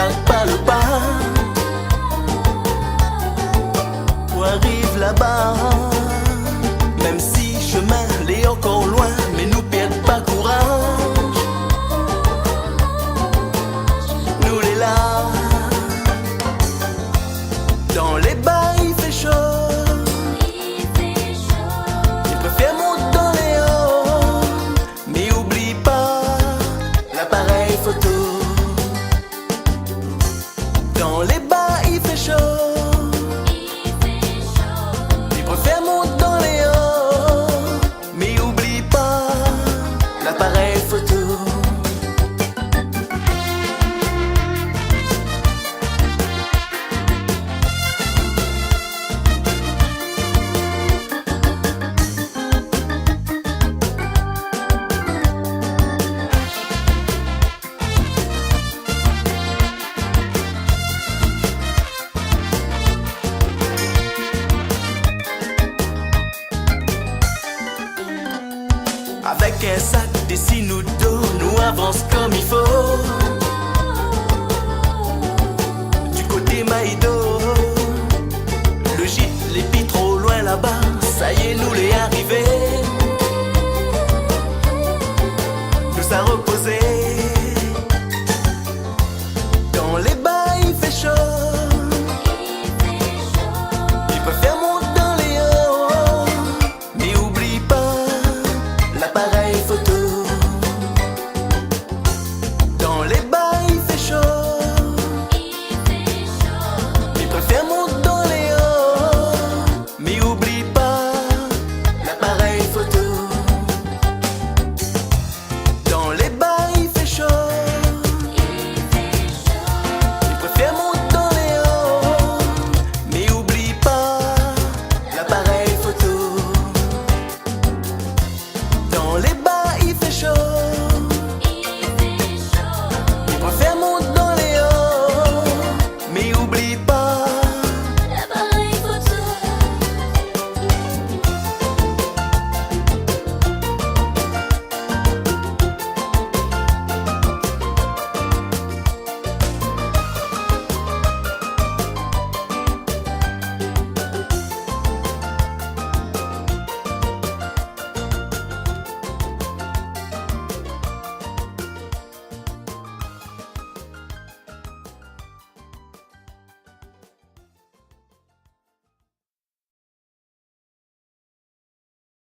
marque pas le pas. Où arrive là-bas, même si chemin l'est encore loin, mais nous perdons pas courage. Nous les là, dans les bars il fait chaud. Il préfère monter dans les hauts, mais oublie pas l'appareil photo. Dans les bars il fait chaud. Il préfère monter dans les hauts, mais oublie pas l'appareil photo. Avec un sac, des nous dos, nous avance comme il faut. Du côté Maïdo,